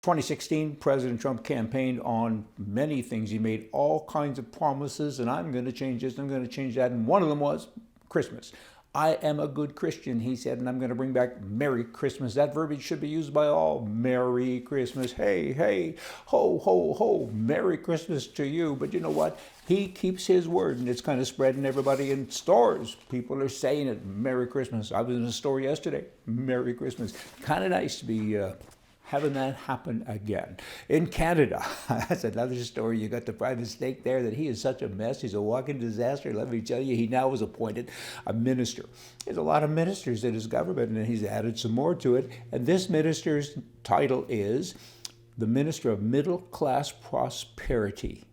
2016, President Trump campaigned on many things. He made all kinds of promises, and I'm going to change this, I'm going to change that, and one of them was Christmas. I am a good Christian, he said, and I'm going to bring back Merry Christmas. That verbiage should be used by all. Merry Christmas. Hey, hey, ho, ho, ho. Merry Christmas to you. But you know what? He keeps his word, and it's kind of spreading everybody in stores. People are saying it. Merry Christmas. I was in a store yesterday. Merry Christmas. Kind of nice to be having that happen again. In Canada, that's another story. You got the private snake there, that he is such a mess. He's a walking disaster. Let me tell you, he now was appointed a minister. There's a lot of ministers in his government, and he's added some more to it. And this minister's title is the Minister of Middle Class Prosperity.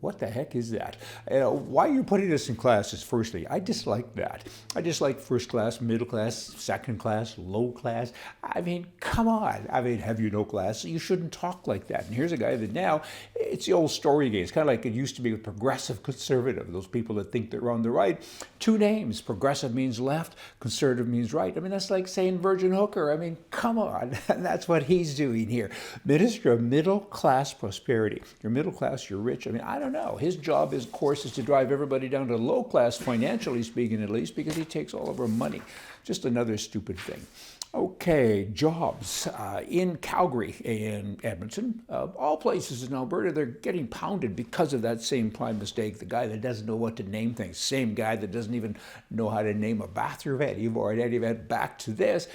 What the heck is that? Why are you putting us in classes, firstly? I dislike that. I dislike first class, middle class, second class, low class. I mean, come on. I mean, have you no class? You shouldn't talk like that. And here's a guy that now, it's the old story again. It's kind of like it used to be with progressive conservative, those people that think they're on the right. Two names. Progressive means left, conservative means right. I mean, that's like saying virgin hooker. I mean, come on. And that's what he's doing here. Minister of Middle Class Prosperity. You're middle class, you're rich. I mean, I don't know. His job, of course, is to drive everybody down to low class, financially speaking at least, because he takes all of our money. Just another stupid thing. Okay, jobs in Calgary and Edmonton, all places in Alberta, they're getting pounded because of that same prime mistake. The guy that doesn't know what to name things, same guy that doesn't even know how to name a bathroom at any event. Back to this,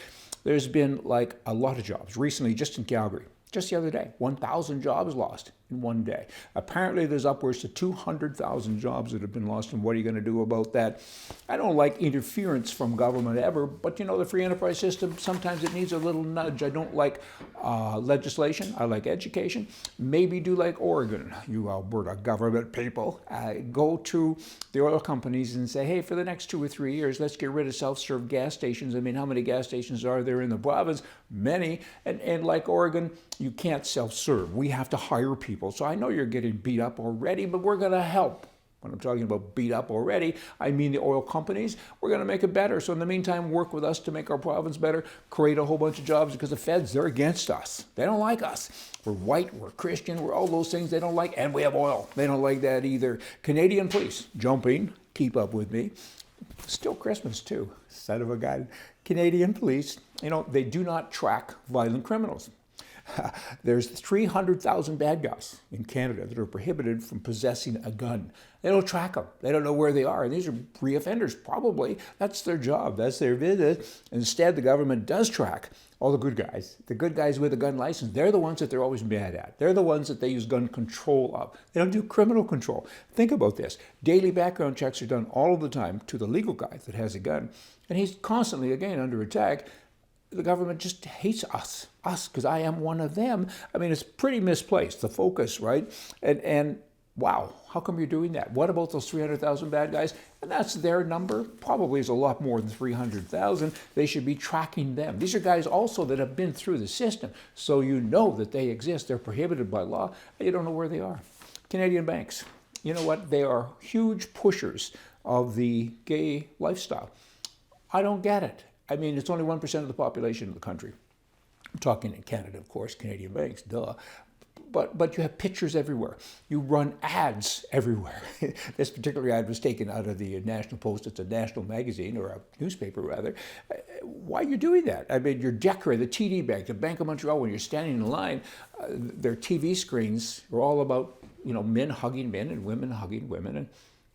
there's been like a lot of jobs recently just in Calgary. Just the other day, 1,000 jobs lost in one day. Apparently, there's upwards to 200,000 jobs that have been lost, and what are you going to do about that? I don't like interference from government ever, but you know, the free enterprise system, sometimes it needs a little nudge. I don't like legislation. I like education. Maybe do like Oregon, you Alberta government people. Go to the oil companies and say, hey, for the next 2 or 3 years, let's get rid of self-serve gas stations. I mean, how many gas stations are there in the province? Many. And like Oregon, you can't self-serve. We have to hire people. So I know you're getting beat up already, but we're going to help. When I'm talking about beat up already, I mean the oil companies. We're going to make it better. So in the meantime, work with us to make our province better, create a whole bunch of jobs, because the feds, they're against us. They don't like us. We're white, we're Christian, we're all those things they don't like, and we have oil. They don't like that either. Canadian police, jumping, keep up with me. Still Christmas too, son of a gun. Canadian police, you know, they do not track violent criminals. There's 300,000 bad guys in Canada that are prohibited from possessing a gun. They don't track them. They don't know where they are. And these are re-offenders, probably. That's their job. That's their business. Instead, the government does track all the good guys. The good guys with a gun license, they're the ones that they're always mad at. They're the ones that they use gun control of. They don't do criminal control. Think about this. Daily background checks are done all of the time to the legal guy that has a gun. And he's constantly, again, under attack. The government just hates us, because I am one of them. I mean, it's pretty misplaced, the focus, right? And wow, how come you're doing that? What about those 300,000 bad guys? And that's their number. Probably is a lot more than 300,000. They should be tracking them. These are guys also that have been through the system, so you know that they exist. They're prohibited by law, and you don't know where they are. Canadian banks, you know what? They are huge pushers of the gay lifestyle. I don't get it. I mean, it's only 1% of the population of the country. I'm talking in Canada, of course, Canadian banks, duh. But you have pictures everywhere. You run ads everywhere. This particular ad was taken out of the National Post. It's a national magazine, or a newspaper rather. Why are you doing that? I mean, you're decorating the TD Bank, the Bank of Montreal, when you're standing in line, their TV screens are all about, you know, men hugging men and women hugging women. And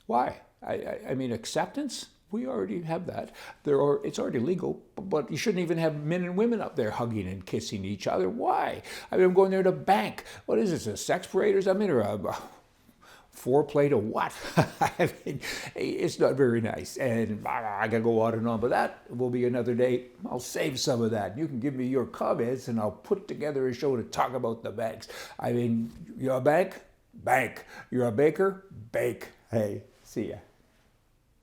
why? I mean, acceptance? We already have that. It's already legal, but you shouldn't even have men and women up there hugging and kissing each other. Why? I mean, I'm going there to bank. What is this, a sex parade or something, or a foreplay to what? I mean, it's not very nice. And I got to go on and on, but that will be another day. I'll save some of that. You can give me your comments, and I'll put together a show to talk about the banks. I mean, you're a bank? Bank. You're a baker? Bake. Hey, see ya.